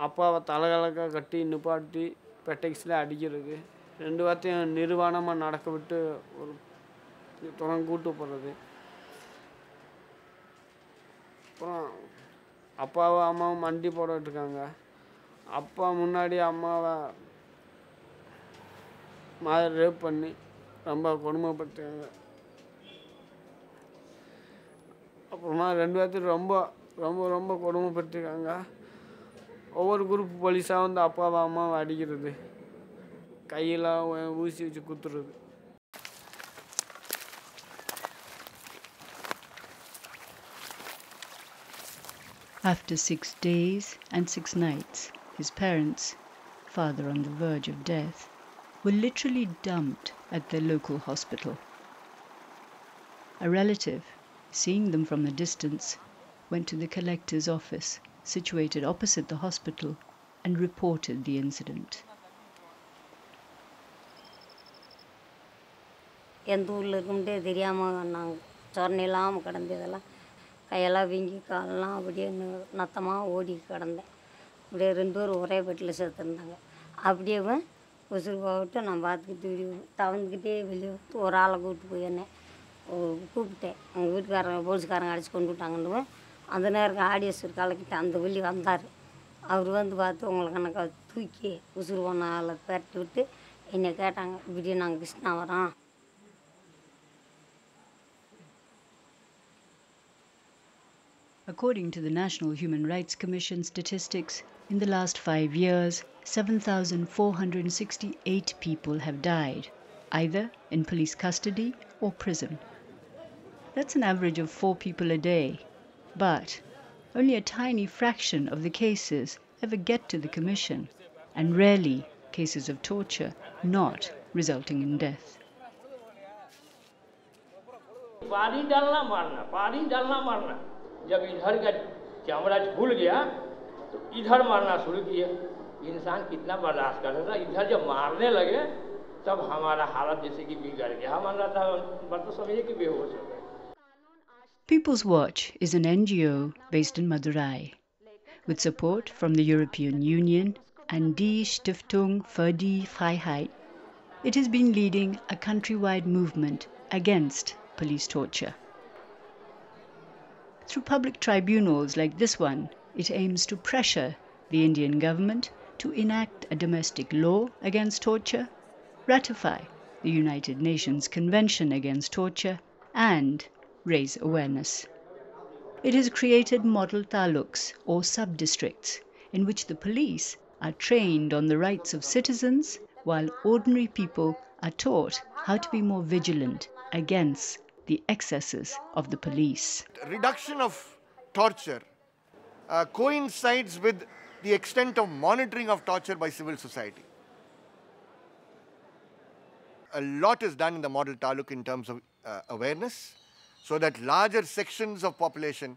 அப்பாவை தலைகலக்க கட்டி நிப்பாட்டி பெட்டெக்ஸில் அடிக்கிறது, 2 வார்த்தையும் நிர்வாணமாக நடக்க விட்டு ஒரு தொடர்ந்து கூட்டு போகிறது. அப்புறம் அப்பாவும் அம்மாவும் மண்டி போட்டுருக்காங்க. அப்பா முன்னாடி அம்மாவை ரேப் பண்ணி ரொம்ப கொடுமைப்படுத்துறாங்க. அப்புறமா 2 பேர்த்தையும் ரொம்ப ரொம்ப ரொம்ப கொடுமைப்படுத்திருக்காங்க. ஒவ்வொரு குரூப் போலீஸாக வந்து அப்பாவை அம்மாவை அடிக்கிறது, கையில் ஊசி வச்சு குத்துறது. After 6 days and 6 nights, his parents, father on the verge of death, were literally dumped at their local hospital. A relative, seeing them from a distance, went to the collector's office, situated opposite the hospital, and reported the incident. எந்த ஊரில் இருக்கும்ட்டே தெரியாமல் நாங்கள் சொரணை இல்லாமல் கிடந்ததெல்லாம் கையெல்லாம் வீங்கி காலெல்லாம் அப்படியே நத்தமாக ஓடி கிடந்தேன். அப்படியே 2 பேரும் ஒரே பெட்டில் சேர்த்துருந்தாங்க. அப்படியே உசுறு போட்டு நான் பார்த்துக்கிட்டு தவந்துக்கிட்டே வெளியே ஒரு ஆளை கூப்பிட்டு போய் என்ன கூப்பிட்டேன். எங்கள் வீட்டுக்காரங்க போலீஸ்காரங்க அடித்து கொண்டு விட்டாங்கன்னு அந்த நேரம் ஆடியன்ஸ் கலக்கிட்டு அந்த வெளியே வந்தார். அவர் வந்து பார்த்து உங்களுக்கு கணக்காக தூக்கி உசுறு போன ஆளை பெரட்டி விட்டு என்னை கேட்டாங்க, இப்படி நாங்கள் கிருஷ்ணா வரோம். According to the National Human Rights Commission statistics, in the last 5 years, 7,468 people have died, either in police custody or prison. That's an average of 4 people a day. But only a tiny fraction of the cases ever get to the Commission, and rarely cases of torture not resulting in death. जब इधर का camera खुल गया तो इधर मारना शुरू किए. इंसान कितना बर्दाश्त कर सकता. इधर जब मारने लगे तब हमारा हालत जैसे कि बिगड़ गया. हमारा था मतलब समझिए कि बेहोश हो गए. People's Watch is an NGO based in Madurai. With support from the European Union and Die Stiftung für die Freiheit, it has been leading a countrywide movement against police torture. Through public tribunals like this one, it aims to pressure the Indian government to enact a domestic law against torture, ratify the United Nations Convention Against Torture, and raise awareness. It has created model taluks or sub-districts in which the police are trained on the rights of citizens while ordinary people are taught how to be more vigilant against the excesses of the police. Reduction of torture coincides with the extent of monitoring of torture by civil society. A lot is done in the model taluk in terms of awareness, so that larger sections of population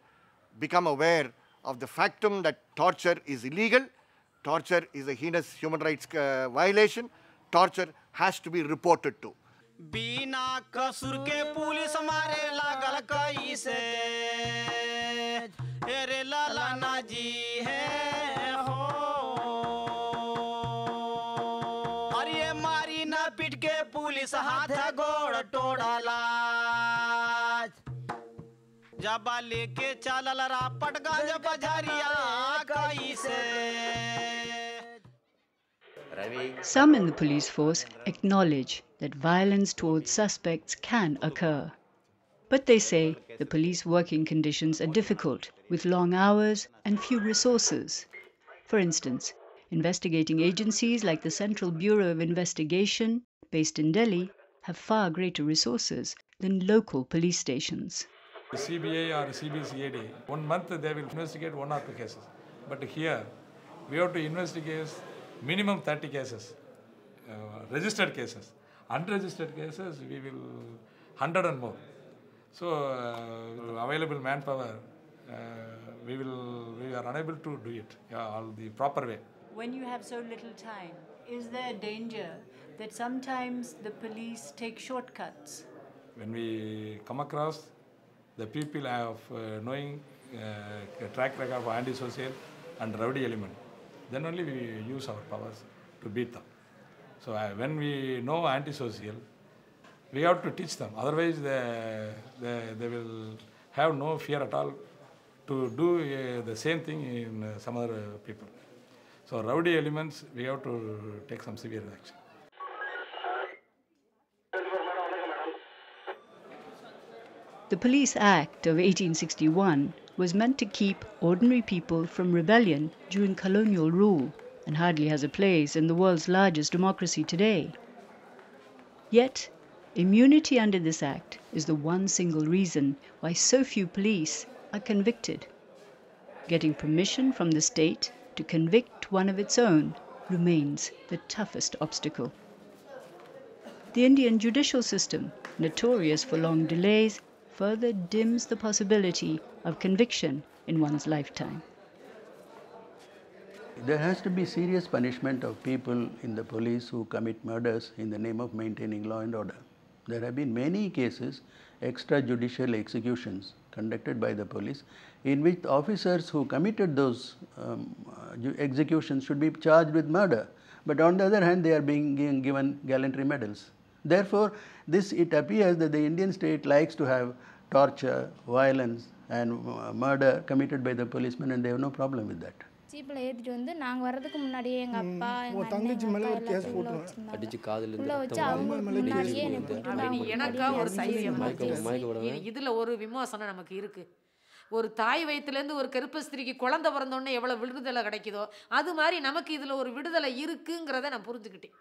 become aware of the factum that torture is illegal, torture is a heinous human rights violation, torture has to be reported to. बिना कसूर के police मारे लागल कैसे रे लाला जी है हो. और ये मारी ना पीट के पुलिस हाथ गोड़ तोड़ला. जब लेके चलल रापट गंज बजरिया कैसे. Some in the police force acknowledge that violence towards suspects can occur. But they say the police working conditions are difficult, with long hours and few resources. For instance, investigating agencies like the Central Bureau of Investigation, based in Delhi, have far greater resources than local police stations. The CBI or CBCAD, 1 month they will investigate 1 or 2 cases. But here, we have to investigate minimum 30 cases, registered cases. Unregistered cases, we will 100 and more. So, available manpower, we are unable to do it all the proper way. When you have so little time, is there a danger that sometimes the police take shortcuts? When we come across the people have knowing track record of antisocial and rowdy element, then only we use our powers to beat them. So when we know antisocial, we have to teach them. Otherwise, they will have no fear at all to do the same thing in some other people. So rowdy elements, we have to take some severe action. The Police Act of 1861 was meant to keep ordinary people from rebellion during colonial rule and hardly has a place in the world's largest democracy today. Yet, immunity under this act is the one single reason why so few police are convicted. Getting permission from the state to convict one of its own remains the toughest obstacle. The Indian judicial system, notorious for long delays, further dims the possibility of conviction in one's lifetime. There has to be serious punishment of people in the police who commit murders in the name of maintaining law and order. There have been many cases, extrajudicial executions conducted by the police, in which the officers who committed those executions should be charged with murder. But on the other hand, they are being given gallantry medals. Therefore, it appears that the Indian state likes to have torture, violence and murder committed by the policemen, and they have no problem with that. ஜீப்பில் ஏற்றிட்டு வந்து நாங்கள் வர்றதுக்கு முன்னாடியே எங்கள் அப்பா எங்கள் தங்கச்சி மேலே ஒரு கேஸ் போட்டுருவாங்க. உள்ள வச்சு அவங்க முன்னாடியே என்னை போட்டு எனக்கா ஒரு தைரியம் இதில் ஒரு விமோசனம் நமக்கு இருக்குது. ஒரு தாய் வயிற்றுலேருந்து ஒரு கருப்பஸ்திரிக்கு குழந்தை பிறந்தோடனே எவ்வளோ விடுதலை கிடைக்குதோ அது மாதிரி நமக்கு இதில் ஒரு விடுதலை இருக்குங்கிறத நான் புரிஞ்சுக்கிட்டேன்.